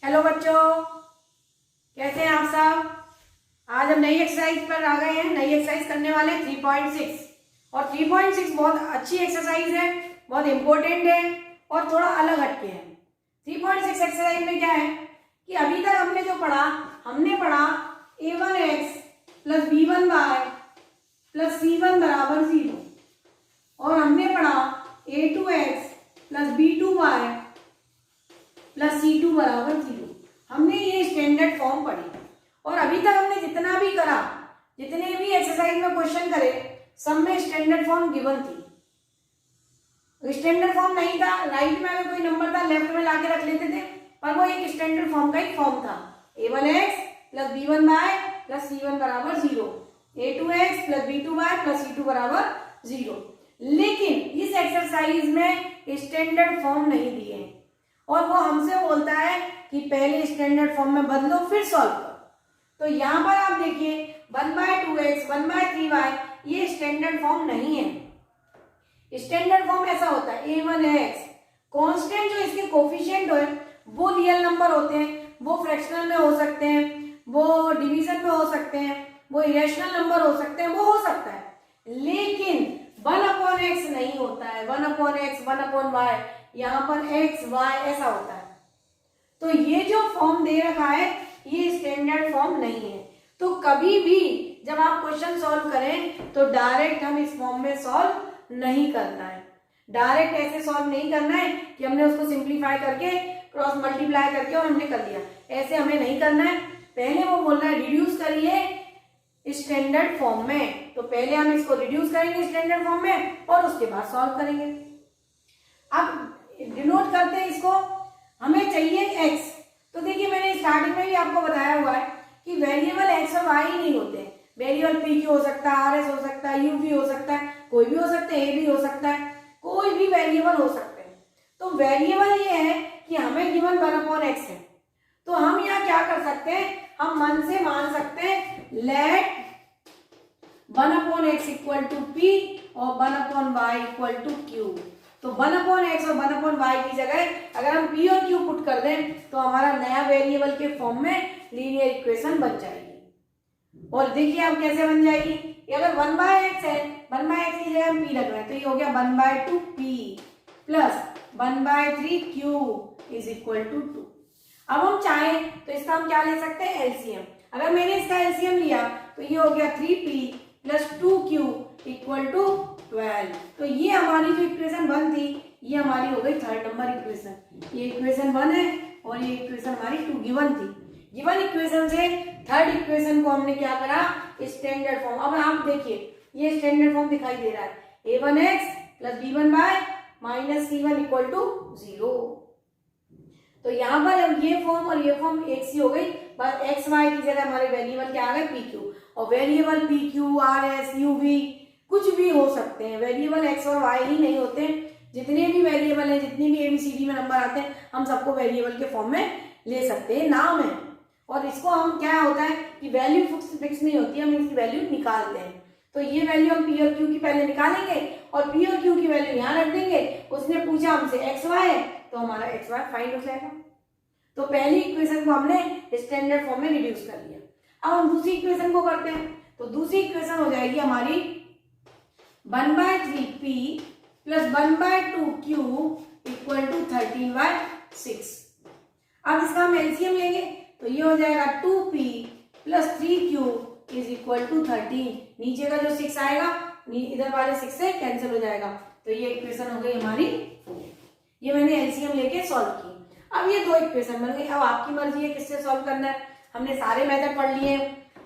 Hello बच्चों, कैसे हैं आप सब। आज हम नई एक्सरसाइज पर आ गए हैं। नई एक्सरसाइज करने वाले हैं 3.6 और 3.6 बहुत अच्छी एक्सरसाइज है, बहुत इंपॉर्टेंट है और थोड़ा अलग हटके है। 3.6 एक्सरसाइज में क्या है कि अभी तक हमने जो पढ़ा, हमने पढ़ा a1x plus b1y plus c1 बराबर 0 और हमने पढ़ा a2x plus b2y plus c2 बराबर 0। हमने ये स्टैंडर्ड फॉर्म पढ़ी और अभी तक हमने जितना भी करा, जितने भी एक्सरसाइज में क्वेश्चन करे, सब में स्टैंडर्ड फॉर्म गिवन थी। स्टैंडर्ड फॉर्म नहीं था, राइट में अगर कोई नंबर था लेफ्ट में लाके रख लेते थे, पर वो एक स्टैंडर्ड फॉर्म का ही फॉर्म था। a1x plus b1y plus c1 बराबर 0, a2x plus b2y plus c2 बराबर 0। लेकिन इस एक्सरसाइज में स्टैंडर्ड फॉर्म नहीं दिए और वो हमसे बोलता है कि पहले स्टैंडर्ड फॉर्म में बदलो फिर सॉल्व करो। तो यहाँ पर आप देखिए 1/2x 1/3y ये स्टैंडर्ड फॉर्म नहीं है। स्टैंडर्ड फॉर्म ऐसा होता है a1x कांस्टेंट जो इसके कोफिशिएंट हो वो रियल नंबर होते हैं, वो फ्रैक्शनल में हो सकते हैं, वो डिवीजन में हो सकते हैं, वो इरेशनल नंबर हो सकते हैं, वो हो सकता है। लेकिन 1/x नहीं होता है, 1/x 1/y, यहाँ पर x y ऐसा होता है। तो ये जो फॉर्म दे रखा है ये स्टैंडर्ड फॉर्म नहीं है। तो कभी भी जब आप क्वेश्चन सॉल्व करें तो डायरेक्ट हम इस फॉर्म में सॉल्व नहीं करना है। डायरेक्ट ऐसे सॉल्व नहीं करना है कि हमने उसको सिंप्लीफाई करके क्रॉस मल्टीप्लाई करके और हमने कर लिया, ऐसे हमें नहीं करना है। पहले वो बोल रहा है रिड्यूस करिए स्टैंडर्ड फॉर्म में, तो पहले हम इसको रिड्यूस करेंगे स्टैंडर्ड फॉर्म में और उसके बाद सॉल्व करेंगे। अब डिनोट करते हैं इसको, हमें चाहिए x। तो देखिए मैंने स्टार्टिंग में भी आपको बताया हुआ है कि वेरिएबल x और y ही नहीं होते हैं। वेरिएबल p q हो सकता है, rs हो सकता है, u v हो सकता है, कोई भी हो सकता है, a भी हो सकता है, कोई भी वेरिएबल हो सकते हैं। तो वेरिएबल ये है कि हमें गिवन 1/x है, तो हम यहाँ क्या कर सकते हैं, हम मन से मान सकते हैं late 1/x equal to p और 1/y इक्वल टू q। तो 1/x और 1/y की जगह अगर हम p और q पुट कर दें तो हमारा नया वेरिएबल के फॉर्म में लीनियर इक्वेशन बन जाएगी। और देखिए अब कैसे बन जाएगी, ये अगर 1/x है, 1/x की जगह हम p रख रहे हैं, तो ये हो गया 1/2p plus 1/3q is equal to 2। अब हम चाहें तो इसका हम क्या ले सकते हैं, एलसीएम। अगर मैंने इसका एलसीएम लिया तो ये हो गया 3p plus 2q equal to 12। तो ये हमारी जो इक्वेशन 1 थी ये हमारी हो गई थर्ड नंबर इक्वेशन। ये इक्वेशन 1 है और ये इक्वेशन हमारी 2 गिवन थी। गिवन इक्वेशन से थर्ड इक्वेशन को हमने क्या करा, स्टैंडर्ड फॉर्म। अब आप देखिए ये स्टैंडर्ड फॉर्म दिखाई दे रहा है, a1x plus b1y minus c1 equal to 0। तो यहाँ पर ये फॉर्म और ये फॉर्म एक सी हो गई, बस एक्स वाई की जगह हमारे वेरिएबल क्या आ गए, पी क्यू। और variable P Q R S U V कुछ भी हो सकते हैं, वेरिएबल एक्स और वाई ही नहीं होते। जितने भी वेरिएबल हैं, जितनी भी एबीसीडी में नंबर आते हैं, हम सबको वेरिएबल के फॉर्म में ले सकते हैं, नाम है। और इसको हम क्या होता है कि वैल्यू फिक्स नहीं होती, हम इसकी वैल्यू निकालते हैं। तो ये वैल्यू हम पी और क्यू की पहले निकालेंगे और पी और क्यू की वैल्यू यहाँ रख देंगे। उसने पूछा हमसे एक्स वाई है तो हमारा एक्स वाई फाइंड हो जाएगा। तो पहली इक्वेशन को हमने स्टैंडर्ड फॉर्म में रिड्यूस कर लिया। अब हम दूसरी इक्वेशन को करते हैं, तो दूसरी इक्वेशन हो जाएगी हमारी 1/3p plus 1/2q equal to 13/6। अब इसका हम एलसीएम लेंगे तो ये हो जाएगा 2p plus 3q is equal to 13। नीचे का जो 6 आएगा इधर वाले 6 से कैंसिल हो जाएगा, तो ये इक्वेशन हो गई हमारी 4। ये मैंने एलसीएम लेके सॉल्व की। अब ये दो इक्वेशन बन गई। अब आपकी मर्जी है किससे सॉल्व करना है। हमने सारे मेथड पढ़ लिए,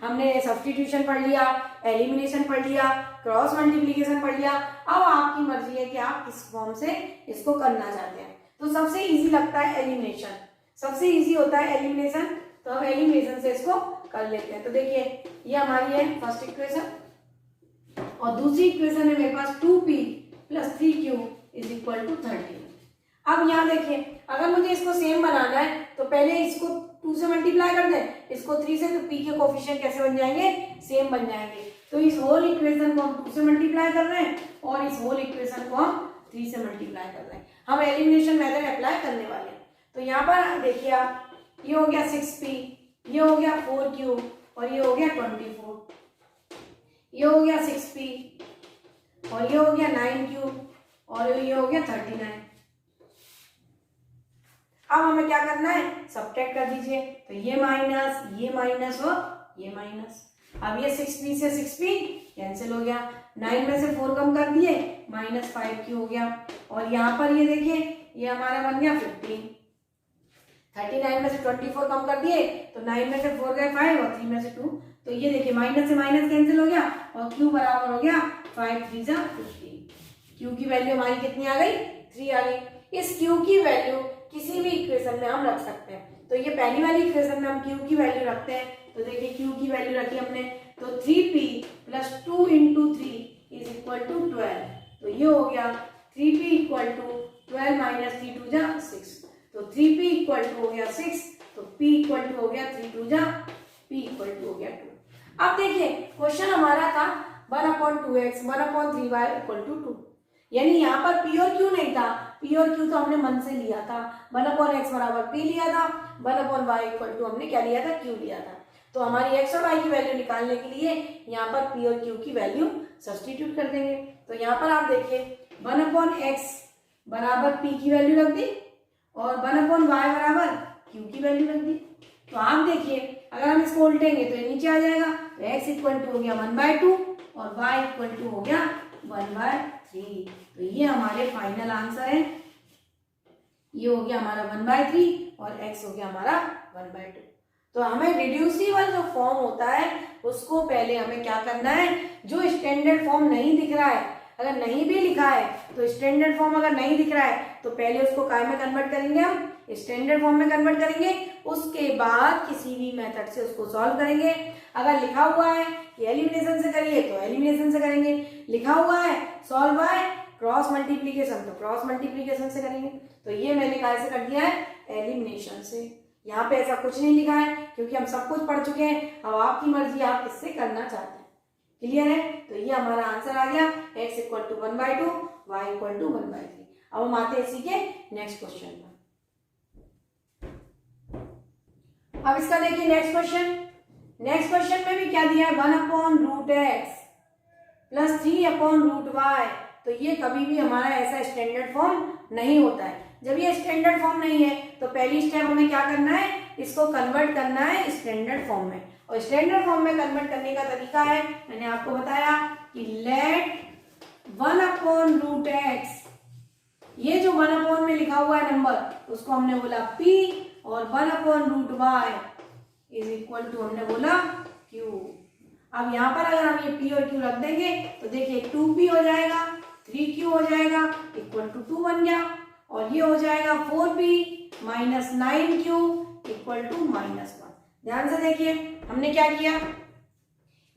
हमने सब्स्टिट्यूशन पढ़ लिया, एलिमिनेशन पढ़ लिया, क्रॉस मल्टीप्लिकेशन पढ़ लिया। अब आपकी मर्जी है कि आप किस फॉर्म से इसको करना चाहते हैं। तो सबसे इजी लगता है एलिमिनेशन, सबसे इजी होता है एलिमिनेशन, तो हम एलिमिनेशन से इसको कर लेते हैं। तो देखिए ये हमारी है फर्स्ट इक्वेशन और दूसरी इक्वेशन है मेरे पास 2p plus 3q is equal to 13। अब यहाँ देखिए अगर मुझे इसको सेम बनाना है तो पहले इसको 2 से मल्टीप्लाई कर दें, इसको 3 से, तो p के कोफिशिएंट कैसे बन जाएंगे, सेम बन जाएंगे। तो इस होल इक्वेशन को हम 2 से मल्टीप्लाई कर रहे हैं और इस होल इक्वेशन को हम 3 से मल्टीप्लाई कर रहे हैं। हम एलिमिनेशन मेथड अप्लाई करने वाले हैं। तो यहाँ पर देखिए आप ये हो गया 6p, ये हो गया 4q और ये हो गया 24, ये हो गया 6p और ये हो गया 9q और ये हो गया 39। अब हमें क्या करना है, सब्ट्रैक्ट कर दीजिए। तो ये माइनस और ये माइनस। अब ये 6p से 6p कैंसिल हो गया, 9 में से 4 कम कर दिए, -5q हो गया। और यहाँ पर ये देखिए ये हमारा बन गया 15। 39 में से 24 कम कर दिए तो 9 में से 4 गए 5 और 3 में से 2, तो ये देखिए माइनस से माइनस कैंसिल हो गया और q बराबर हो गया 5 3 जा 15। q की वैल्यू हमारी कितनी आ गई, 3 आ गई। इस q की वैल्यू किसी भी इक्वेशन में हम रख सकते हैं। तो ये पहली वाली इक्वेशन में हम q की वैल्यू रखते हैं, तो देखिए q की वैल्यू रखी हमने, तो 3p + 2 × 3 = 12। तो ये हो गया 3p = 12 - 3 2 जा 6, तो 3p = हो गया 6, तो p = हो गया 3 2 जा p = हो गया 2। अब देखिए क्वेश्चन हमारा था 1/2x 1/3y = 2, यानी यहाँ पर p और q नहीं था, p और q तो हमने मन से लिया था, 1/x = p लिया था, 1/y = हमने क्या लिया था, q लिया था। तो हमारी x और y की वैल्यू निकालने के लिए यहाँ पर p और q की वैल्यू सब्स्टिट्यूट कर देंगे। तो यहाँ पर आप देखिए 1/x = p की वैल्यू रख दी और 1/y = q की वैल्यू रख दी। तो आप देखिए अगर हम इसको उल्टेंगे तो ये नीचे आ जाएगा, तो x = हो गया 1/2 और y = हो गया 1/3। तो ये हमारे फाइनल आंसर है, ये हो गया हमारा 1/3 और x हो गया हमारा 1/2। तो हमें रिड्यूसिबल जो फॉर्म होता है उसको पहले हमें क्या करना है, जो स्टैंडर्ड फॉर्म नहीं दिख रहा है, अगर नहीं भी लिखा है तो स्टैंडर्ड फॉर्म अगर नहीं दिख रहा है तो पहले उसको काय में कन्वर्ट करेंगे, हम स्टैंडर्ड फॉर्म में कन्वर्ट करेंगे, उसके बाद किसी भी मेथड से उसको सॉल्व करेंगे। अगर लिखा हुआ है कि एलिमिनेशन से करिए तो एलिमिनेशन से करेंगे, लिखा हुआ है सॉल्व बाय क्रॉस मल्टीप्लीकेशन तो क्रॉस मल्टीप्लीकेशन से करेंगे। तो ये मैंने कैसे कर दिया है, एलिमिनेशन से। यहाँ पे ऐसा कुछ नहीं लिखा है क्योंकि हम सब कुछ पढ़ चुके हैं, अब आपकी मर्जी आप किससे करना चाहते हैं। क्लियर है, तो ये हमारा आंसर आ गया, x = 1/2 y = 1/3। अब हम आते हैं इसी के नेक्स्ट क्वेश्चन पर। अब इसका देखिए नेक्स्ट क्वेश्चन में भी क्या दिया है, 1/√x + 3/√y। तो ये कभी भी हमारा ऐसा स्टैंडर्ड फॉर्म नहीं होता है। जब ये स्टैंडर्ड फॉर्म नहीं है तो पहली स्टेप हमें क्या करना है, इसको कन्वर्ट करना है स्टैंडर्ड फॉर्म में। और स्टैंडर्ड फॉर्म में कन्वर्ट करने का तरीका है, मैंने आपको बताया कि लेट 1/√x, ये जो 1 में लिखा हुआ है नंबर उसको हमने बोला p और 1/√y = हमने बोला q। अब यहाँ पर अगर हम ये p और q रख देंगे तो देखिए 2p हो जाएगा, 3q हो जाएगा = 2 बन गया, और ये हो जाएगा 4p - 9q = -1। ध्यान से देखिए हमने क्या किया,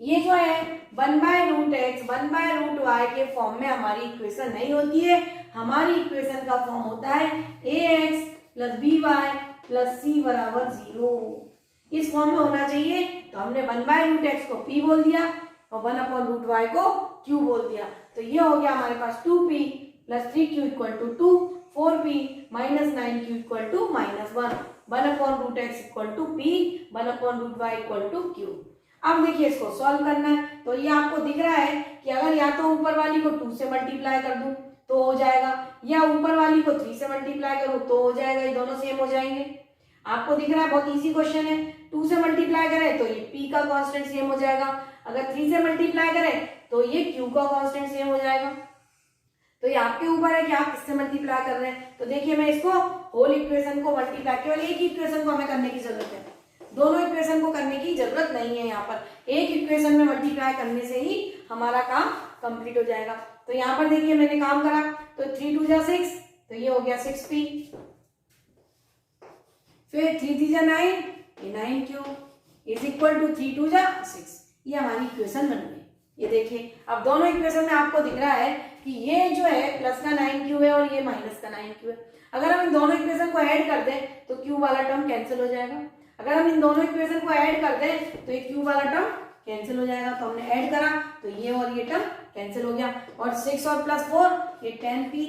ये जो है 1/√x 1/√y के फॉर्म में हमारी इक्वेशन नहीं होती है, हमारी इक्वेशन का फॉर्म होता है ax + by + c = 0। इस फॉर्म में होना चाहिए, तो हमने 1/√x को p बोल दिया और 1/√y को q बोल दिया। तो ये हो गया हमारे पास 2p + 3q = 2, 4p - 9q = -1, 1/√x = p, 1/√y = q। अब देखिए इसको सॉल्व करना है, तो ये आपको दिख रहा है कि अगर या तो ऊपर वाली को 2 से मल्टीप्लाई कर दूं तो हो जाएगा, या ऊपर वाली को 3 से मल्टीप्लाई करूं तो हो जाएगा, ये दोनों सेम हो जाएंगे। आपको दिख रहा है बहुत इजी क्वेश्चन है, 2 से मल्टीप्लाई करें तो ये p का कांस्टेंट सेम हो जाएगा, अगर 3 से मल्टीप्लाई करें तो ये q का कांस्टेंट सेम हो जाएगा। तो ये आपके ऊपर है कि आप किससे मल्टीप्लाई कर रहे हैं। तो देखिए मैं इसको होल इक्वेशन को मल्टीप्लाई, केवल एक ही इक्वेशन को हमें करने की जरूरत है, दोनों इक्वेशन को करने की जरूरत नहीं है। यहाँ पर एक इक्वेशन में मल्टीप्लाई करने से ही हमारा काम कंप्लीट हो जाएगा। तो यहाँ पर देखिए मैंने काम करा, तो 3 2 जा 6, तो ये हो गया 6p, फिर 3 3 जा 9, ये 9q = 3 2 जा 6। ये हमारी इक्वेशन बन गई। ये देखिए अब दोनों इक्वेशन में आपको दिख रहा है कि ये जो है प्लस का 9q है और ये माइनस का 9q है। अगर हम इन दोनों इक्वेशन को ऐड कर दें तो q वाला टर्म कैंसिल हो जाएगा, अगर हम इन दोनों इक्वेशन को ऐड कर दें तो ये q वाला टर्म कैंसिल हो जाएगा। तो हमने ऐड करा तो ये और ये टर्म कैंसिल हो गया, और 6 और +4 ये 10p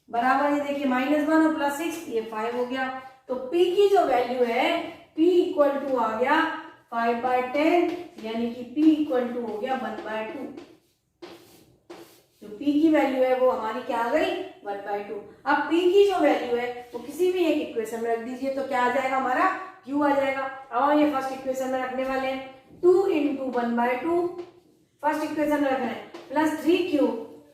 बराबर ये देखिए -1 और +6 ये 5 हो गया। तो P की जो वैल्यू है P इक्वल टू आ गया 5/10 यानी कि P इक्वल टू हो गया 1/2। जो P की वैल्यू है वो हमारी क्या आ गई 1/2। अब P की जो वैल्यू है वो किसी भी एक इक्वेशन में रख दीजिए तो क्या आ जाएगा हमारा Q आ जाएगा। अब हम ये फर्स्ट इक्वेशन में रखने वाले हैं 2 × 1/2 फर्स्ट इक्वेशन में रखना है plus 3Q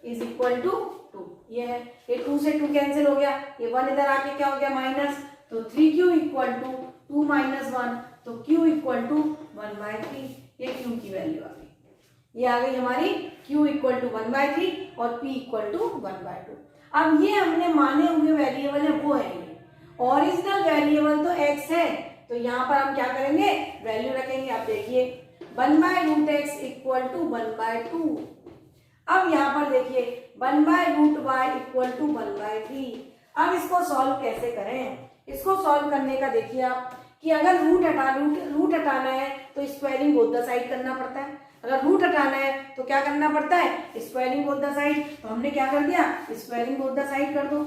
is equal to 2। ये है ये 2 से 2 कैंसिल हो गया, ये 1 इधर आके क्या हो गया माइनस, तो 3Q इक्वल टू 2 - 1 तो Q इक्वल टू 1/3। ये Q की वैल्यू आ गई, ये आ गई हमारी Q इक्वल टू 1/3 और P इक्वल टू 1/2। अब ये हमने माने हुए वेरिएबल है वो है ये, ओरिजिनल वेरिएबल तो x है तो यहाँ पर हम क्या करेंगे वैल्यू रखेंगे। आप देखिए 1/√x इक्वल टू 1/2। अब यहाँ पर देखिए 1/√y इक्वल टू 1/3। अब इसको सॉल्व कैसे करें, इसको सॉल्व करने का देखिए आप कि अगर रूट हटाना है तो स्क्वायरिंग बोथ द साइड करना पड़ता है, अगर रूट हटाना है तो क्या करना पड़ता है स्क्वायरिंग बोथ द साइड। तो हमने क्या कर दिया स्क्वायरिंग बोथ द साइड कर दो,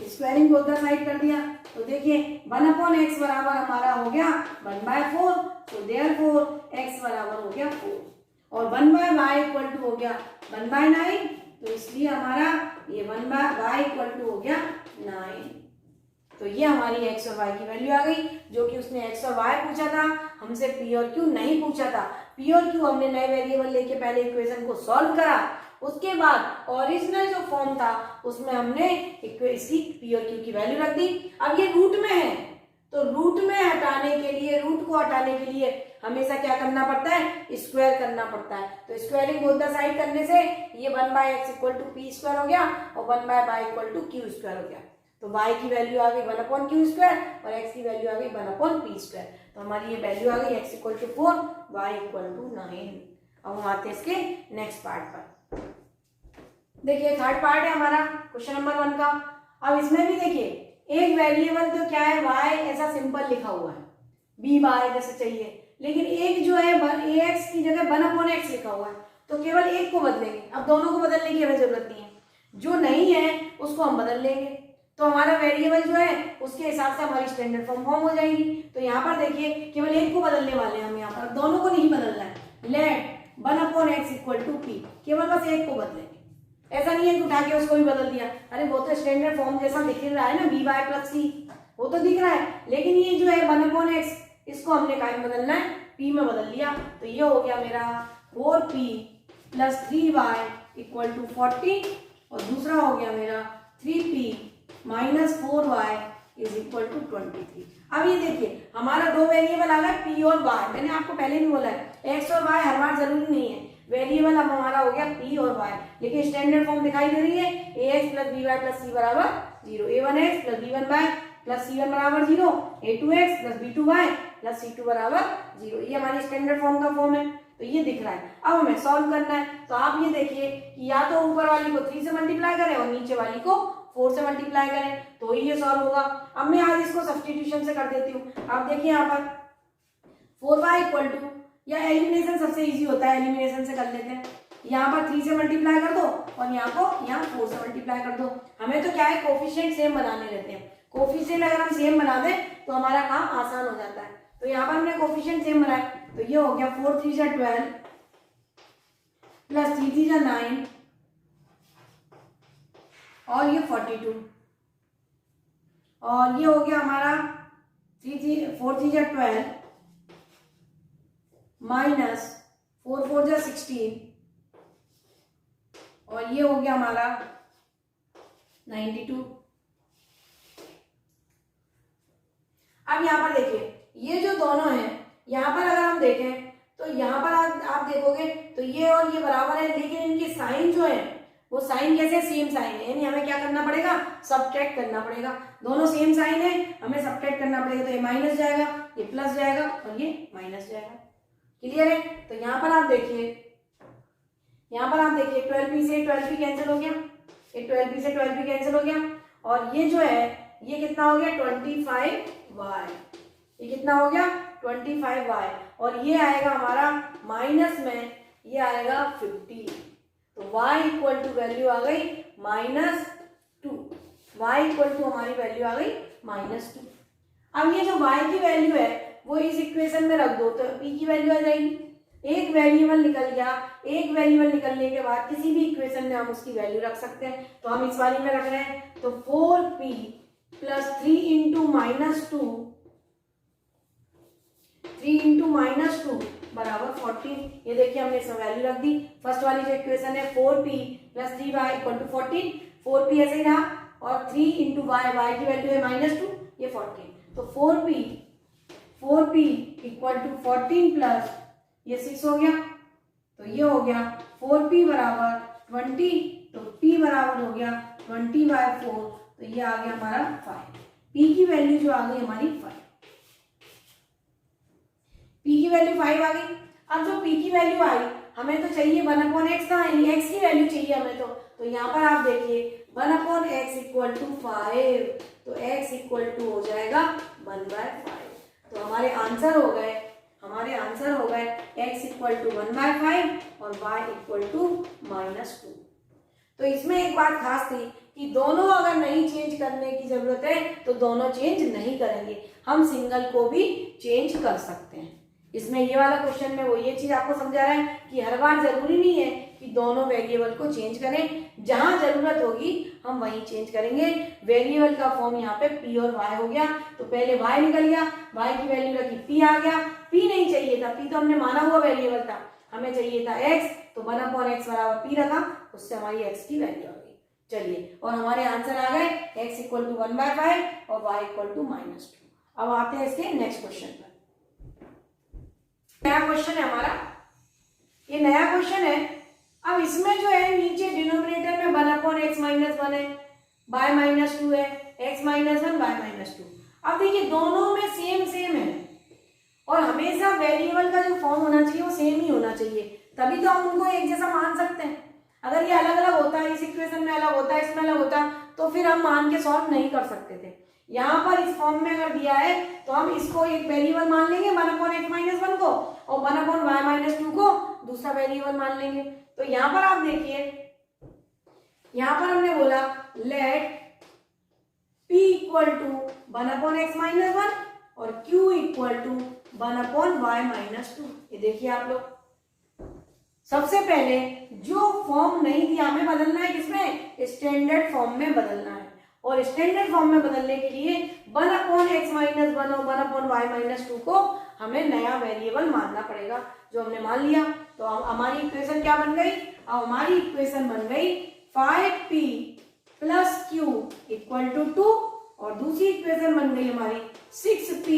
स्क्वायरिंग बोथ द साइड कर दिया। तो देखिए 1/x बराबर हमारा हो गया 1/4 तो देयरफॉर x बराबर हो गया 4 और 1/y इक्वल टू हो गया 1/9 तो इसलिए हमारा ये 1/y इक्वल टू हो गया 9। तो ये हमारी x और y की वैल्यू आ गई, जो कि उसने x और y पूछा था, हमसे p और q नहीं पूछा था। p और q हमने नए वेरिएबल लेके पहले इक्वेशन को सॉल्व करा, उसके बाद ओरिजिनल जो फॉर्म था उसमें हमने इसकी p और q की वैल्यू रख दी। अब ये रूट में है तो रूट में हटाने के लिए, रूट को हटाने के लिए हमेशा क्या करना पड़ता है स्क्वायर करना पड़ता है। तो स्क्वायरिंग बोथ द साइड करने से ये 1/x इक्वल टू p² हो गया और 1/y इक्वल टू q² हो गया। तो y की वैल्यू आ गई 1/q² और x की वैल्यू आ गई 1/p²। तो हमारी ये वैल्यू आ गई x equal to 4 y equal to 9। अब हम आते हैं इसके नेक्स्ट पार्ट पर। देखिए थर्ड पार्ट है हमारा क्वेश्चन नंबर 1 का। अब इसमें भी देखिए एक वेरिएबल तो क्या है y ऐसा सिंपल लिखा हुआ है by जैसे चाहिए, लेकिन एक जो है ax की जगह 1/x लिखा हुआ है तो केवल एक को बदलेंगे। अब दोनों को बदलने की हमें जरूरत नहीं है, जो नहीं है उसको हम बदल लेंगे। तो हमारा वेरिएबल जो है उसके हिसाब से हमारी स्टैंडर्ड फॉर्म हो जाएगी। तो यहाँ पर देखिए केवल एक को बदलने वाले हैं हम, यहाँ पर दोनों को नहीं बदलना है। Late 1/x equal to p, केवल बस एक को बदलेंगे। ऐसा नहीं है कि उठा के उसको भी बदल दिया, अरे वो तो स्टैंडर्ड फॉर्म जैसा दिख रहा है ना by + c, वो तो दिख रहा है, लेकिन ये जो है 1/x इसको हमने काय में बदलना है p में बदल लिया। तो ये हो गया मेरा 4p + 3y इक्वल टू 40 और दूसरा हो गया मेरा 3p - 4y is equal to 23। अब ये देखिए हमारा दो वेरिएबल आ गए p और y। मैंने आपको पहले भी बोला है x और y हर बार जरूरी नहीं है, वेरिएबल अब हमारा हो गया p और y, लेकिन स्टैंडर्ड फॉर्म दिखाई दे रही है ax + by + c बराबर 0, a1x + b1y + c1 बराबर 0, a2x + b2y + c2 बराबर 0। ये हमारी स्टैंडर्ड फॉर्म का फॉर्म है, तो ये दिख रहा है। अब हमें सॉल्व करना है, तो आप ये देखिए कि या तो ऊपर वाली को 3 से मल्टीप्लाई करें और नीचे वाली को 4 से मल्टीप्लाई करें तो ही ये सॉल्व होगा। अब मैं आज इसको सब्स्टिट्यूशन से कर देती हूँ। आप देखिए यहाँ पर 4y इक्वल टू, या एलिमिनेशन सबसे इजी होता है, एलिमिनेशन से कर लेते हैं। यहाँ पर 3 से मल्टीप्लाई कर दो और यहाँ को यहाँ 4 से मल्टीप्लाई कर दो। हमें तो क्या है कोफिशिएंट सेम बनाने रहते हैं, कोफिशिएंट अगर हम सेम बना दें तो हमारा काम आसान हो जाता है। तो यहाँ पर हमने कोफिशिएंट सेम बनाया तो ये हो गया 4 × 3 = 12 + 3 × 3 = 9 और ये 42 और ये हो गया हमारा 4 × 3 = 12 माइनस 4 × 4 = 16 और ये हो गया हमारा 92। अब यहाँ पर देखिए ये जो दोनों हैं, यहाँ पर अगर हम देखें तो यहाँ पर आप देखोगे तो ये और ये बराबर है, लेकिन इनकी साइन जो है वो साइन कैसे सेम साइन है, यानी हमें क्या करना पड़ेगा सब्ट्रैक्ट करना पड़ेगा। दोनों सेम साइन है, हमें सब्ट्रैक्ट करना पड़ेगा। तो ये माइनस जाएगा, ये प्लस जाएगा और ये माइनस जाएगा। क्लियर है? तो यहाँ पर आप देखिए, यहाँ पर आप देखिए 12p से 12p कैंसिल हो गया, ये 12p से 12p कैंसिल हो गया और ये जो है ये कितना हो गया 25y, ये कितना हो गया 25y और ये आएगा हमारा माइनस में, ये आएगा 50। तो y इक्वल टू वैल्यू आ गई 2। y इक्वल टू हमारी वैल्यू आ गई -2। अब ये जो y की वैल्यू है वो इस इक्वेशन में रख दो तो p की वैल्यू आ जाएगी। एक वेरिएबल निकल गया, एक वेरिएबल निकलने के बाद किसी भी इक्वेशन में हम उसकी वैल्यू रख सकते हैं, तो हम इस वाली में रख रहे हैं। तो 4p प्लस 3 इंटू -2 बराबर 14। ये देखिए हमने इसमें वैल्यू रख दी। फर्स्ट वाली जो इक्वेशन है 4p plus 3y equal to 14, 4p ऐसे ही रहा और 3 इंटू वाई, वाई की वैल्यू है -2, ये 14। तो 4p इक्वल टू 14 प्लस ये 6 हो गया, तो ये हो गया 4p बराबर 20, तो p बराबर हो गया 20/4, तो ये आ गया हमारा 5। p की वैल्यू जो आ गई हमारी 5, p की वैल्यू 5 आ गई। अब जो p की वैल्यू आई हमें तो चाहिए 1/x का, x की वैल्यू चाहिए हमें, तो यहाँ पर आप देखिए 1/x इक्वल टू 5, तो x इक्वल टू हो जाएगा 1/5। तो हमारे आंसर हो गए x इक्वल टू 1/5 और y इक्वल टू -2। तो इसमें एक बात खास थी कि दोनों अगर नहीं चेंज करने की जरूरत है तो दोनों चेंज नहीं करेंगे, हम सिंगल को भी चेंज कर सकते हैं। इसमें ये वाला क्वेश्चन में वो ये चीज आपको समझा रहा है कि हर बार जरूरी नहीं है कि दोनों वेरिएबल को चेंज करें, जहां जरूरत होगी हम वहीं चेंज करेंगे। वेरिएबल का फॉर्म यहाँ पे p और y हो गया, तो पहले y निकल गया, y की वैल्यू रखी, p आ गया। p नहीं चाहिए था, p तो हमने माना हुआ वेरिएबल था, हमें चाहिए था x, तो 1/x बराबर p रखा, उससे हमारी x की वैल्यू आ गई। चलिए, और हमारे आंसर आ गए x इक्वल टू 1/5 और y इक्वल टू -2। अब आते हैं इसके नेक्स्ट क्वेश्चन पर। नया क्वेश्चन है हमारा, ये नया क्वेश्चन है। अब इसमें जो है नीचे डिनोमिनेटर में 1/x -1 है, y -2 है, x -1 y -2। अब देखिए दोनों में सेम है और हमेशा वेरिएबल का जो फॉर्म होना चाहिए वो सेम ही होना चाहिए, तभी तो हम उनको एक जैसा मान सकते हैं। अगर ये अलग अलग होता है, इस इक्वेशन में अलग होता है, इसमें अलग होता है, तो फिर हम मान के सॉल्व नहीं कर सकते थे। यहाँ पर इस फॉर्म में अगर दिया है तो हम इसको एक वेरिएबल मान लेंगे 1/x -1 को, और 1/y -2 को दूसरा वेरिएबल मान लेंगे। तो यहाँ पर आप देखिए, यहाँ पर हमने बोला late p equal to 1/x -1 और q इक्वल टू 1/y -2। ये देखिए आप लोग, सबसे पहले जो फॉर्म नहीं दिया हमें बदलना है, किसमें? स्टैंडर्ड फॉर्म में बदलना है। और स्टैंडर्ड फॉर्म में बदलने के लिए 1/x -1 और 1/y -2 को हमें नया वेरिएबल मानना पड़ेगा, जो हमने मान लिया। तो हमारी इक्वेशन क्या बन गई? अब हमारी इक्वेशन बन गई 5p plus q equal to 2, और दूसरी इक्वेशन बन गई हमारी 6p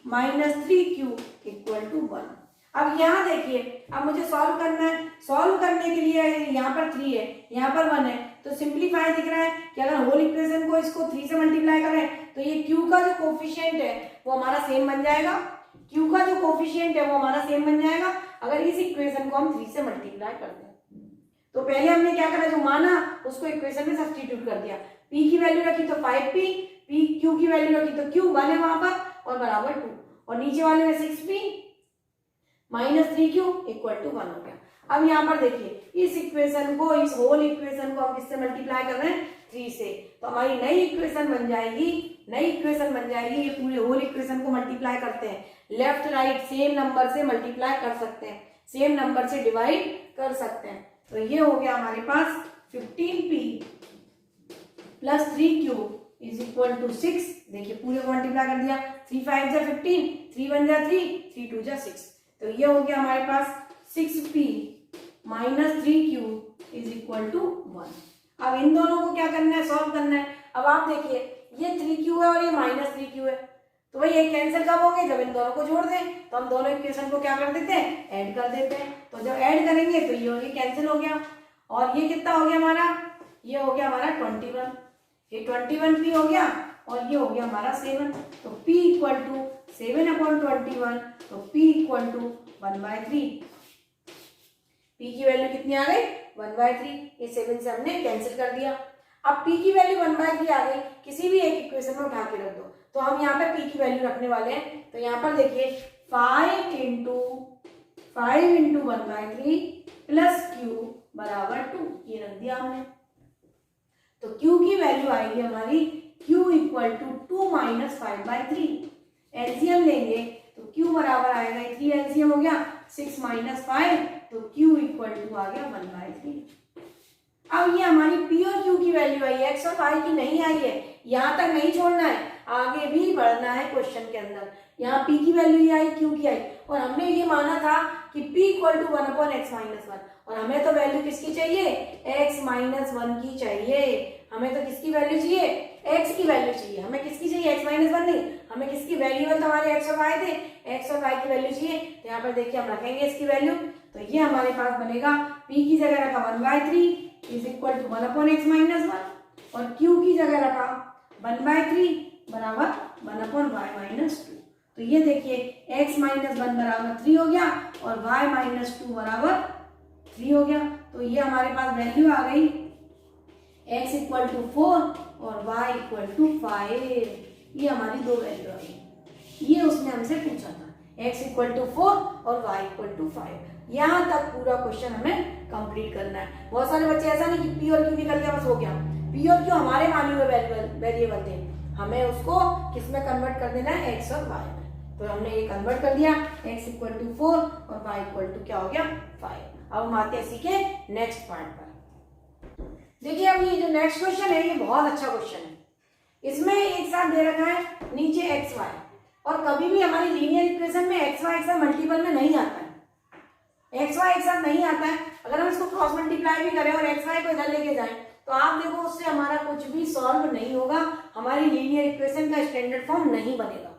minus 3q equal to 1। अब यहाँ देखिए, अब मुझे सॉल्व करना है। सॉल्व करने के लिए यहाँ पर 3 है, यहाँ पर 1 है, तो सिंपलीफाई दिख रहा है कि अगर होल इक्वेशन को इसको 3 से मल्टीप्लाई करें तो ये q का जो कोफिशिएंट है वो हमारा सेम बन जाएगा। q का जो कोफिशिएंट है वो हमारा सेम बन जाएगा अगर इस इक्वेशन को हम 3 से मल्टीप्लाई कर दें। तो पहले हमने क्या करा, जो माना उसको इक्वेशन में सब्स्टिट्यूट कर दिया। p की वैल्यू रखी तो 5p, q की वैल्यू रखी तो q 1 है वहां पर और बराबर 2, और नीचे वाले में 6p minus 3q equal to 1 हो गया। अब यहाँ पर देखिए, इस इक्वेशन को, इस होल इक्वेशन को हम किससे मल्टीप्लाई कर रहे हैं? 3 से। तो हमारी नई इक्वेशन बन जाएगी, ये पूरे होल इक्वेशन को मल्टीप्लाई करते हैं, लेफ्ट राइट सेम नंबर से मल्टीप्लाई कर सकते हैं, सेम नंबर से डिवाइड कर सकते हैं। तो ये हो गया हमारे पास 15p plus 3q is equal to 6। देखिए पूरे को मल्टीप्लाई कर दिया, 3 5 जा 15, 3 1 जा 3, 3 2 जा 6। तो ये हो गया हमारे पास 6p minus 3q is equal to 1। अब इन दोनों को क्या करना है? सॉल्व करना है। अब आप देखिए, ये 3q है और ये माइनस 3q है, तो भाई ये कैंसिल कब होंगे? जब इन दोनों को जोड़ दें। तो हम दोनों इक्वेशन को क्या कर देते हैं? ऐड कर देते हैं। तो जब ऐड करेंगे तो ये कैंसिल हो गया, और ये कितना हो गया हमारा? ये हो गया हमारा 21, ये 21p हो गया, और ये हो गया हमारा 7। तो p इक्वल टू 7/21, तो p इक्वल टू 1/3। p की वैल्यू कितनी आ गई? 1/3। ये 7 से हमने कैंसिल कर दिया। अब p की वैल्यू 1/3 आ गई, किसी भी एक इक्वेशन में उठा के रख दो। तो हम यहाँ पे p की वैल्यू रखने वाले हैं। तो यहाँ पर देखिए 5 इंटू 1/3 प्लस q बराबर 2, ये रख दिया हमने। तो Q की वैल्यू आएगी हमारी Q equal to 2 minus 5/3। LCM लेंगे तो Q बराबर आएगा, 3 एलसीएम हो गया 6 माइनस 5, तो Q इक्वल टू आ गया 1/3। अब ये हमारी P और Q की वैल्यू आई है, X और Y की नहीं आई है। यहाँ तक नहीं छोड़ना है, आगे भी बढ़ना है क्वेश्चन के अंदर। यहाँ P की वैल्यू ये आई, Q की आई, और हमने ये माना था कि P इक्वल टू 1/x-1, और हमें तो वैल्यू किसकी चाहिए, x-1 की चाहिए। हमें तो किसकी वैल्यू चाहिए, x की वैल्यू चाहिए। हमें किसकी चाहिए, x-1 नहीं, हमें किसकी वेरिएबल तो हमारे x और y थे, x और y की वैल्यू चाहिए। तो यहाँ पर देखिए हम रखेंगे इसकी वैल्यू, तो ये हमारे पास बनेगा P की जगह रखा 1/3 इज इक्वल टू 1/x-1, और Q की जगह रखा 1/3 बराबर 1/y-2। तो ये देखिए x-1 बराबर 3 हो गया और y-2 बराबर 3 हो गया। तो ये हमारे पास वैल्यू आ गई x इक्वल टू 4 और y इक्वल टू 5। ये हमारी दो वैल्यू आ गई, ये उसने हमसे पूछा था, x इक्वल टू 4 और y इक्वल टू 5। यहाँ तक पूरा क्वेश्चन हमें कंप्लीट करना है। बहुत सारे बच्चे ऐसा नहीं कि p और q निकल गया बस हो गया, p और q हमारे माने हुए वेरिएबल थे, हमें उसको किसमें कन्वर्ट कर देना है, x और y में। तो हमने ये कन्वर्ट कर दिया, x इक्वल टू 4 और y इक्वल टू क्या हो गया 5। अब हम आते हैं इसी के नेक्स्ट पार्ट पर। देखिए अब ये जो नेक्स्ट क्वेश्चन है ये बहुत अच्छा क्वेश्चन है। इसमें एक साथ दे रखा है नीचे एक्स वाई, और कभी भी हमारी लीनियर इक्वेशन में एक्स वाई एक साथ मल्टीपल में नहीं आता है, एक्स वाई एक साथ नहीं आता है। अगर हम इसको क्रॉस मल्टीप्लाई भी करें और एक्स वाई को इधर लेके जाएं तो आप देखो उससे हमारा कुछ भी सॉल्व नहीं होगा, हमारी लीनियर इक्वेशन का स्टैंडर्ड फॉर्म नहीं बनेगा।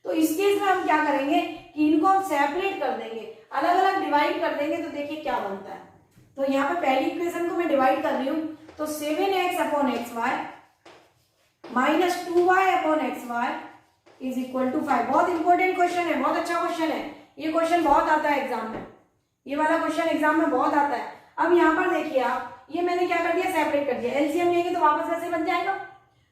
तो इस केस में हम क्या करेंगे कि इनको हम सेपरेट कर देंगे, अलग अलग डिवाइड कर देंगे, तो देखिए क्या बनता है। तो यहाँ पे पहली इक्वेशन को मैं डिवाइड कर रही हूँ, तो 7x upon X Y minus 2y upon X Y is equal to 5। बहुत इंपॉर्टेंट क्वेश्चन है, बहुत अच्छा क्वेश्चन है, ये क्वेश्चन बहुत आता है एग्जाम में, ये वाला क्वेश्चन एग्जाम में बहुत आता है। अब यहाँ पर देखिए आप, ये मैंने क्या कर दिया, सेपरेट कर दिया। एलसीएम लेंगे तो वापस ऐसे बन जाएगा,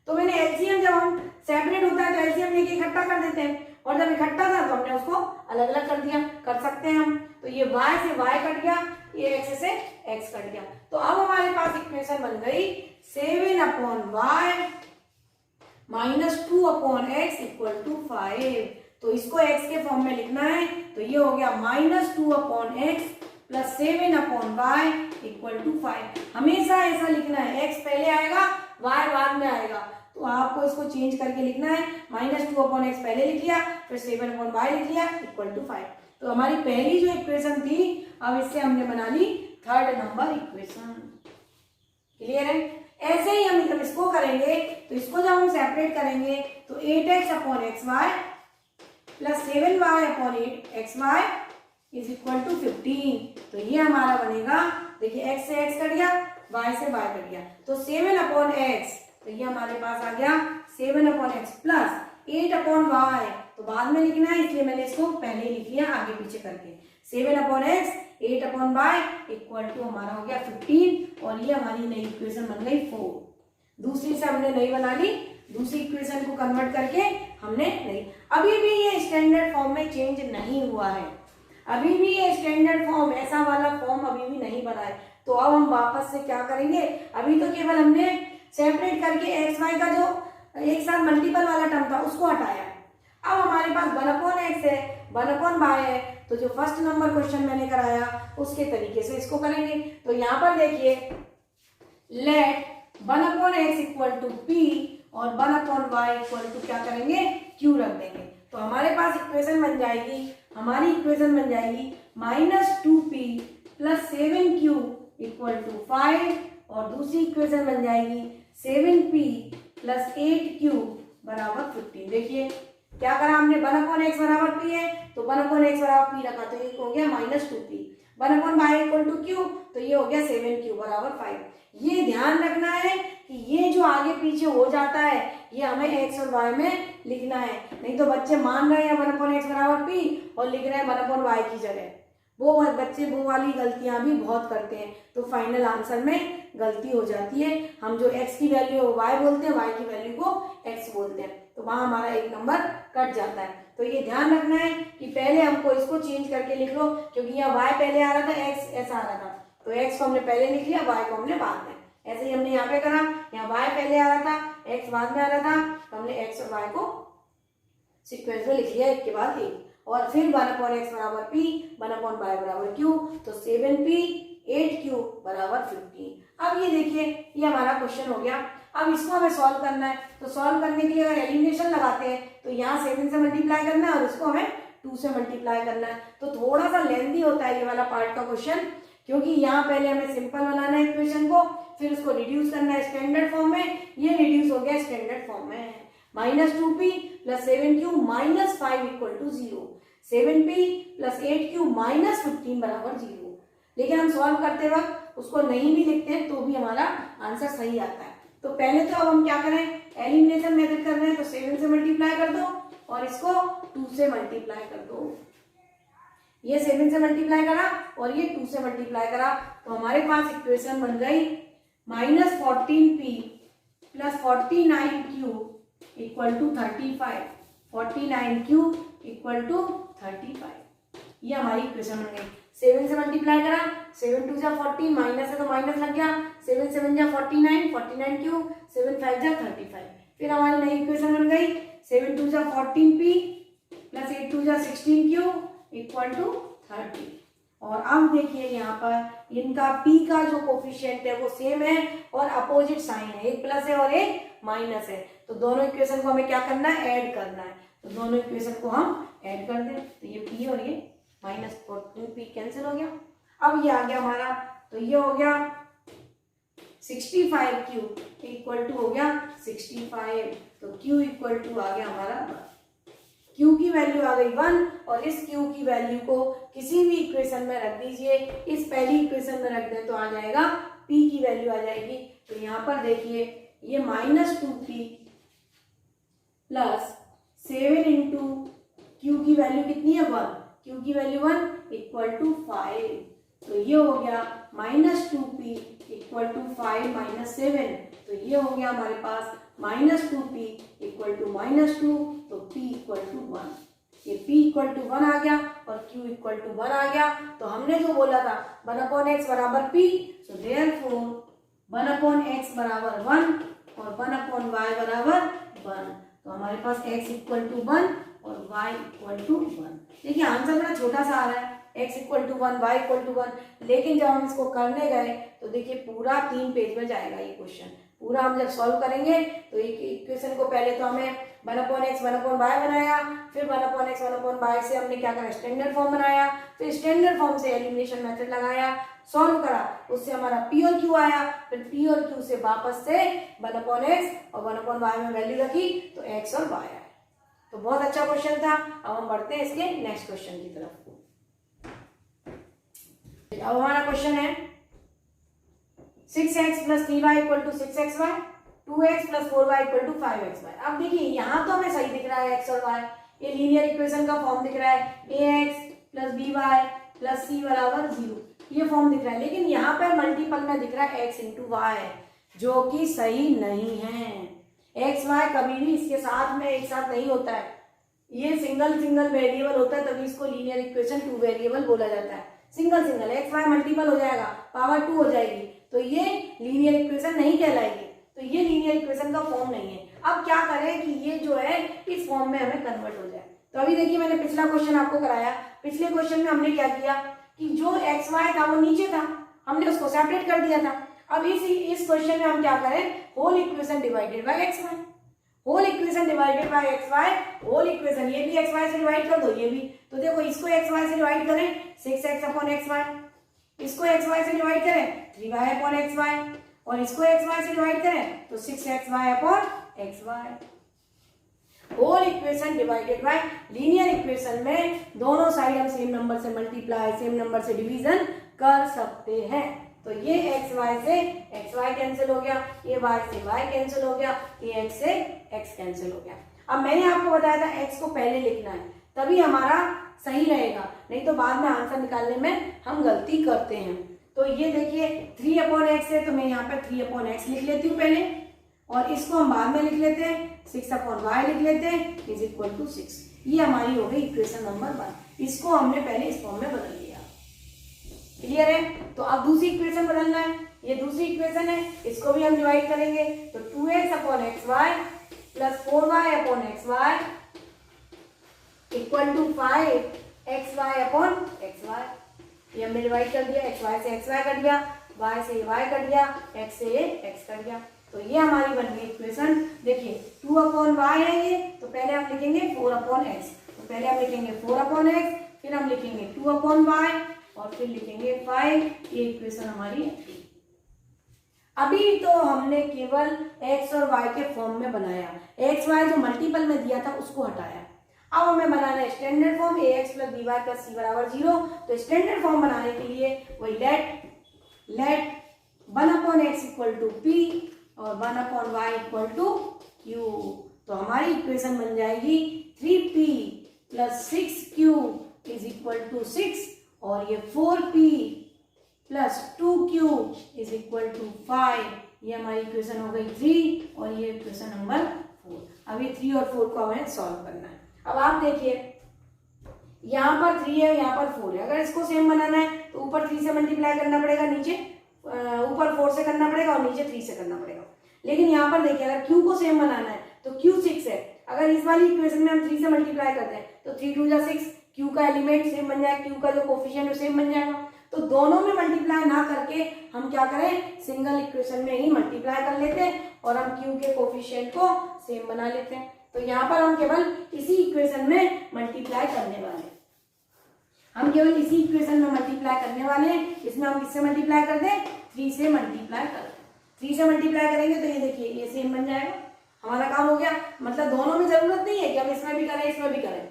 तो मैंने एलसीएम जब हम सेपरेट होता है तो एलसीएम लेके इकट्ठा कर देते हैं, और जब इकट्ठा था तो हमने उसको अलग अलग कर दिया, कर सकते हैं हम। तो ये y से y कट गया, ये x से x कट गया। तो अब हमारे पास इक्वेशन बन गई 7 upon Y minus 2 upon X equal to 5। तो इसको x के फॉर्म में लिखना है, तो ये हो गया minus 2 upon X plus 7 upon Y equal to 5। हमेशा ऐसा लिखना है, x पहले आएगा y बाद में आएगा, तो आपको इसको चेंज करके लिखना है, माइनस 2 अपॉन एक्स पहले लिख लिया, फिर 7 अपॉन वाई लिख लिया इक्वल टू 5। तो हमारी पहली जो इक्वेशन थी, अब इससे हमने बना ली थर्ड नंबर इक्वेशन। क्लियर है? ऐसे ही हम जब इसको करेंगे तो इसको जब हम सेपरेट करेंगे तो 8x upon X Y plus 7y upon 8xy is equal to 15। तो ये हमारा बनेगा, देखिए x से x कट गया, y से y कट गया, तो 7 अपॉन एक्स, तो ये हमारे पास आ गया 7 upon X plus 8 upon Y, तो बाद में लिखना है इसलिए मैंने इसको पहले ही लिख लिया आगे पीछे करके। 7 upon X 8 upon Y equal to हमारा हो गया 15, और ये हमारी नई इक्वेशन बन गई 4। दूसरी से हमने नई बना ली, दूसरी इक्वेशन को कन्वर्ट करके हमने नहीं। अभी भी ये स्टैंडर्ड फॉर्म में चेंज नहीं हुआ है, अभी भी ये स्टैंडर्ड फॉर्म ऐसा वाला फॉर्म अभी भी नहीं बना है। तो अब हम वापस से क्या करेंगे, अभी तो केवल हमने सेपरेट करके एक्स वाई का जो एक साथ मल्टीपल वाला टर्म था उसको हटाया है। अब हमारे पास 1 अपॉन एक्स है, 1 अपॉन वाई है, तो जो फर्स्ट नंबर क्वेश्चन मैंने कराया उसके तरीके से इसको करेंगे। तो यहाँ पर देखिए let 1 upon X equal to P और 1 अपॉन वाई इक्वल टू क्या करेंगे, क्यू रख देंगे। तो हमारे पास इक्वेशन बन जाएगी, हमारी इक्वेशन बन जाएगी minus 2p plus 7q equal to 5, और दूसरी इक्वेशन बन जाएगी 7p प्लस 8q बराबर 15। देखिए क्या करा हमने, 1 अपॉन एक्स बराबर p है तो 1 अपॉन एक्स बराबर p रखा, तो ये हो गया minus 2p। 1 upon Y equal to q, तो ये हो गया 7q बराबर 5। ये ध्यान रखना है कि ये जो आगे पीछे हो जाता है ये हमें x और y में लिखना है, नहीं तो बच्चे मान रहे हैं 1 अपॉन एक्स बराबर p और लिख रहे हैं 1 अपॉन वाई की जगह। वो बच्चे वो वाली गलतियां भी बहुत करते हैं, तो फाइनल आंसर में गलती हो जाती है। हम जो x की वैल्यू y बोलते हैं, y की वैल्यू को x बोलते हैं, तो वहां हमारा एक नंबर कट जाता है। तो ये ध्यान रखना है कि पहले हमको इसको चेंज करके लिख लो, क्योंकि यहाँ y पहले आ रहा था, x ऐसा आ रहा था, तो x को हमने पहले लिख लिया, y को हमने बाद में। ऐसे ही हमने यहाँ पे करा, यहाँ y पहले आ रहा था, x बाद में आ रहा था, तो हमने x और y को सीक्वेंस में लिख लिया एक के बाद एक। और फिर 1/x बराबर p, 1/y बराबर q, तो 7p 8q बराबर 15। अब ये देखिए ये हमारा क्वेश्चन हो गया। अब इसको हमें सॉल्व करना है, तो सॉल्व करने के लिए अगर एलिमिनेशन लगाते हैं तो यहाँ 7 से मल्टीप्लाई करना है और इसको हमें 2 से मल्टीप्लाई करना है। तो थोड़ा सा लेंथी होता है ये वाला पार्ट का क्वेश्चन, क्योंकि यहाँ पहले हमें सिंपल बनाना है इक्वेशन को, फिर उसको रिड्यूस करना है स्टैंडर्ड फॉर्म में। ये रिड्यूस हो गया स्टैंडर्ड फॉर्म में, -2p + 7q - 5 = 0, 7p + 8q - 15 बराबर 0। लेकिन हम सॉल्व करते वक्त उसको नहीं भी लिखते हैं तो भी हमारा आंसर सही आता है। तो पहले तो अब हम क्या करें, एलिमिनेशन मेथड कर रहे हैं, तो 7 से मल्टीप्लाई कर दो और इसको 2 से मल्टीप्लाई कर दो। ये 7 से मल्टीप्लाई करा और ये 2 से मल्टीप्लाई करा, तो हमारे पास इक्वेशन बन गई -14p + 49q = 35, 49q = 35। ये हमारी इक्वेशन बन गई। 7 से मल्टीप्लाई करा, 7 2 जा 40, माइनस है तो माइनस लग गया, 7 7 जा 49, 49q, 7 5 जा 35। फिर हमारी नई इक्वेशन बन गई 7 2 जा 14p + 8 2 जा 16q = 30। और अब देखिए यहाँ पर इनका p का जो कोफिशिएंट है वो सेम है और अपोजिट साइन है, एक प्लस है और एक माइनस है। तो दोनों इक्वेशन को हमें क्या करना है, ऐड करना है। तो दोनों इक्वेशन को हम ऐड कर दें, तो ये p और ये -14p कैंसिल हो गया। अब ये आ गया हमारा, तो ये हो गया 65q = हो गया 65, तो q = आ गया हमारा, q की वैल्यू आ गई 1 और इस q की वैल्यू को किसी भी इक्वेशन में रख दीजिए। इस पहली इक्वेशन में रख दें तो आ जाएगा p की वैल्यू आ जाएगी। तो यहाँ पर देखिए ये -2p + 7 × q की वैल्यू कितनी है 1, q की वैल्यू 1 = 5। तो ये हो गया -2p = 5 - 7, तो ये हो गया हमारे पास -2p = -2, तो p = 1। ये p = 1 आ गया और q = 1 आ गया। तो हमने जो बोला था 1/x बराबर p, सो देयरफॉर 1/x बराबर 1 और 1/y बराबर 1। तो हमारे पास x = 1 और y = 1। देखिए आंसर बड़ा छोटा सा आ रहा है, x = 1, y = 1, लेकिन जब हम इसको करने गए तो देखिए पूरा 3 पेज में जाएगा ये क्वेश्चन। पूरा हम जब सॉल्व करेंगे तो एक इक्वेशन को पहले तो हमें 1/x 1/y बनाया, फिर 1/x 1/y से हमने क्या करा, स्टैंडर्ड फॉर्म बनाया, फिर स्टैंडर्ड फॉर्म से एलिमिनेशन मेथड लगाया, सॉल्व करा, उससे हमारा p और q आया, फिर p और q से वापस से 1/x और 1/y में वैल्यू रखी तो x और y आया। तो बहुत अच्छा क्वेश्चन था। अब हम बढ़ते हैं इसके नेक्स्ट क्वेश्चन की तरफ। अब हमारा क्वेश्चन है 6x + 3y = 6xy, 2x + 4y = 5xy। अब देखिए यहाँ तो हमें सही दिख रहा है x और y, ये लीनियर इक्वेशन का फॉर्म दिख रहा है, ax + by + c = 0, ये फॉर्म दिख रहा है। लेकिन यहाँ पर मल्टीपल में दिख रहा है x × y, जो कि सही नहीं है। x y कभी भी इसके साथ में एक साथ नहीं होता है, ये सिंगल वेरिएबल होता है, तभी इसको लीनियर इक्वेशन 2 वेरिएबल बोला जाता है। सिंगल एक्स वाई मल्टीपल हो जाएगा, पावर 2 हो जाएगी, तो ये लीनियर इक्वेशन नहीं कहलाएगी, तो ये लीनियर इक्वेशन का फॉर्म नहीं है। अब क्या करें कि ये जो है इस फॉर्म में हमें कन्वर्ट हो जाए। तो अभी देखिए मैंने पिछला क्वेश्चन आपको कराया, पिछले क्वेश्चन में हमने क्या किया कि जो एक्स वाई था वो नीचे था, हमने उसको सेपरेट कर दिया था। अब इस क्वेश्चन में हम क्या करें, whole equation divided by X Y, whole equation divided by X Y, whole equation ये भी एक्स वाई से डिवाइड कर दो, ये भी, तो देखो इसको एक्स वाई से डिवाइड करें 6x/xy, इसको एक्स वाई से डिवाइड करें 3y/xy, और इसको एक्स वाई से डिवाइड करें तो 6xy/xy। Whole equation divided by linear equation में दोनों साइड हम सेम नंबर से मल्टीप्लाई, सेम नंबर से डिवीजन कर सकते हैं। तो ये एक्स वाई से एक्स वाई कैंसिल हो गया, ये वाई से वाई कैंसिल हो गया, ये एक्स से एक्स कैंसिल हो गया। अब मैंने आपको बताया था एक्स को पहले लिखना है, तभी हमारा सही रहेगा, नहीं तो बाद में आंसर निकालने में हम गलती करते हैं। तो ये देखिए 3/x है, तो मैं यहाँ पे 3/x लिख लेती हूँ पहले, और इसको हम बाद में लिख लेते हैं 6/y लिख लेते हैं = 6। ये हमारी हो गई इक्वेशन नंबर 1। इसको हमने पहले इस फॉर्म में बदल लिया। क्लियर है? तो अब दूसरी इक्वेशन बदलना है, ये दूसरी इक्वेशन है, इसको भी हम डिवाइड करेंगे तो 2x upon X Y plus 4y upon X Y equal to 5xy upon X Y. ये हमने डिवाइड कर दिया, एक्स वाई से एक्स वाई कट गया, y से y कट गया, x से x कट गया। तो ये हमारी बन गई इक्वेशन। देखिए 2 अपॉन वाई है ये, तो पहले हम लिखेंगे 4 अपॉन एक्स, तो पहले हम लिखेंगे 4 अपॉन एक्स, फिर हम लिखेंगे 2 अपॉन वाई और फिर लिखेंगे 5। ये इक्वेशन हमारी है। अभी तो हमने केवल x और y के फॉर्म में बनाया, x y जो मल्टीपल में दिया था उसको हटाया। अब हमें बनाना है standard form ax plus B Y plus C बराबर 0। तो स्टैंडर्ड फॉर्म बनाने के लिए वही let 1 upon X equal to P और 1 upon Y equal to Q. तो हमारी इक्वेशन बन जाएगी 3p plus 6q is equal to 6 और ये 4p plus 2q is equal to 5। ये हमारी इक्वेशन हो गई 3 और ये इक्वेशन नंबर 4। अब ये 3 और 4 को हमें सॉल्व करना है। अब आप देखिए यहाँ पर 3 है, यहाँ पर 4 है। अगर इसको सेम बनाना है तो ऊपर 3 से मल्टीप्लाई करना पड़ेगा, नीचे ऊपर 4 से करना पड़ेगा और नीचे 3 से करना पड़ेगा। लेकिन यहाँ पर देखिए अगर q को सेम बनाना है तो q 6 है। अगर इस वाली इक्वेशन में हम 3 से मल्टीप्लाई करते हैं तो 3 2 जा 6, q का एलिमेंट सेम बन जाएगा, q का जो कोफिशिएंट है सेम बन जाएगा। तो दोनों में मल्टीप्लाई ना करके हम क्या करें, सिंगल इक्वेशन में ही मल्टीप्लाई कर लेते हैं और हम q के कोफिशिएंट को सेम बना लेते हैं। तो यहाँ पर हम केवल इसी इक्वेशन में मल्टीप्लाई करने वाले हैं, हम केवल इसी इक्वेशन में मल्टीप्लाई करने वाले हैं। इसमें हम किससे मल्टीप्लाई कर दें, 3 से मल्टीप्लाई कर दें। 3 से मल्टीप्लाई करेंगे तो ये देखिए ये सेम बन जाएगा, हमारा काम हो गया। मतलब दोनों में जरूरत नहीं है कि हम इसमें भी करें इसमें भी करें,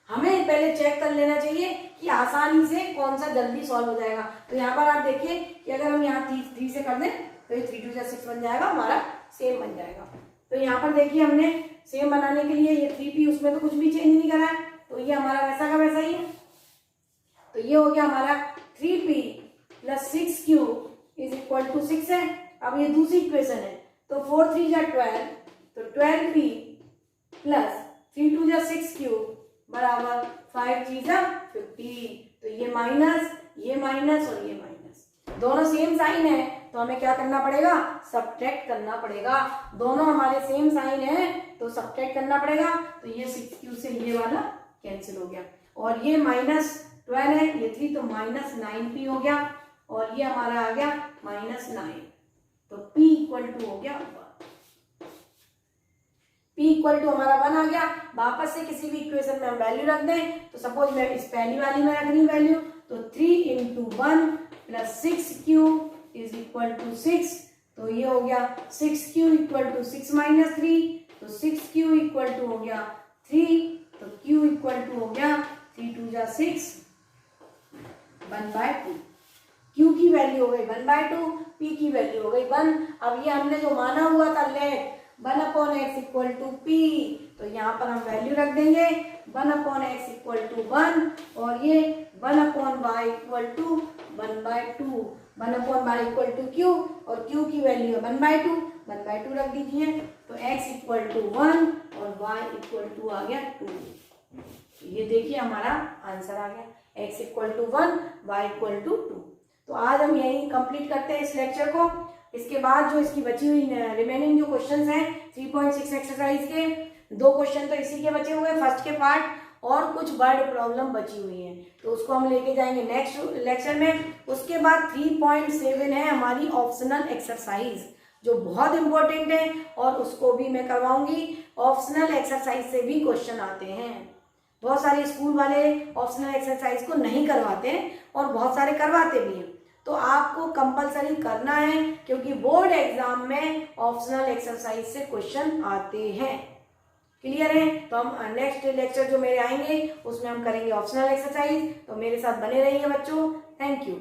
हमें पहले चेक कर लेना चाहिए कि आसानी से कौन सा जल्दी सॉल्व हो जाएगा। तो यहाँ पर आप देखिए कि अगर हम यहाँ 3 से कर दें तो ये 3 2 जा 6 बन जाएगा, हमारा सेम बन जाएगा। तो यहाँ पर देखिए हमने सेम बनाने के लिए ये 3p, उसमें तो कुछ भी चेंज नहीं करा है, तो ये हमारा वैसा का वैसा ही है। तो ये हो गया हमारा 3p plus 6q is equal to 6 है। अब ये दूसरी इक्वेशन है तो 4 3 जा 12, तो 12p प्लस 3 2 जा 6q बराबर 5 3 जा 15। तो ये माइनस और ये माइनस, दोनों सेम साइन है तो हमें क्या करना पड़ेगा, सब्ट्रैक्ट करना पड़ेगा। दोनों हमारे सेम साइन है तो सब्ट्रैक्ट करना पड़ेगा। तो ये 6q से ये वाला कैंसिल हो गया और ये -12 है, ये 3 तो -9p हो गया और ये हमारा आ गया -9। तो p इक्वल टू हो गया 1, p इक्वल टू हमारा 1 आ गया। वापस से किसी भी इक्वेशन में हम वैल्यू रख दें, तो सपोज मैं इस पहली वाली में रखनी वैल्यू, तो 3 × 1 plus 6q is equal to 6। तो ये हो गया 6q इक्वल टू 6 - 3, तो 6q इक्वल टू हो गया 3, तो q इक्वल टू हो गया 3 2 जा 6 1/2। q की वैल्यू हो गई 1/2, p की वैल्यू हो गई 1। अब ये हमने जो माना हुआ था let 1 upon X equal to p, तो यहाँ पर हम वैल्यू रख देंगे 1 अपॉन एक्स इक्वल टू 1 और ये 1 upon Y equal to 1/2, 1 upon Y equal to q और q की वैल्यू है 1/2 रख दीजिए। तो x इक्वल टू 1 और y इक्वल टू आ गया 2। ये देखिए हमारा आंसर आ गया, x equal to 1 y equal to 2। तो आज हम यही कंप्लीट करते हैं इस लेक्चर को। इसके बाद जो इसकी बची हुई रिमेनिंग जो क्वेश्चंस हैं 3.6 एक्सरसाइज के 2 क्वेश्चन तो इसी के बचे हुए फर्स्ट के पार्ट, और कुछ वर्ड प्रॉब्लम बची हुई हैं तो उसको हम लेके जाएंगे नेक्स्ट लेक्चर में। उसके बाद 3.7 है हमारी ऑप्शनल एक्सरसाइज जो बहुत इंपॉर्टेंट है और उसको भी मैं करवाऊंगी। ऑप्शनल एक्सरसाइज से भी क्वेश्चन आते हैं, बहुत सारे स्कूल वाले ऑप्शनल एक्सरसाइज को नहीं करवाते हैं और बहुत सारे करवाते भी हैं, तो आपको कंपलसरी करना है क्योंकि बोर्ड एग्जाम में ऑप्शनल एक्सरसाइज से क्वेश्चन आते हैं। क्लियर है? तो हम नेक्स्ट लेक्चर जो मेरे आएंगे उसमें हम करेंगे ऑप्शनल एक्सरसाइज। तो मेरे साथ बने रहिए बच्चों। Thank you.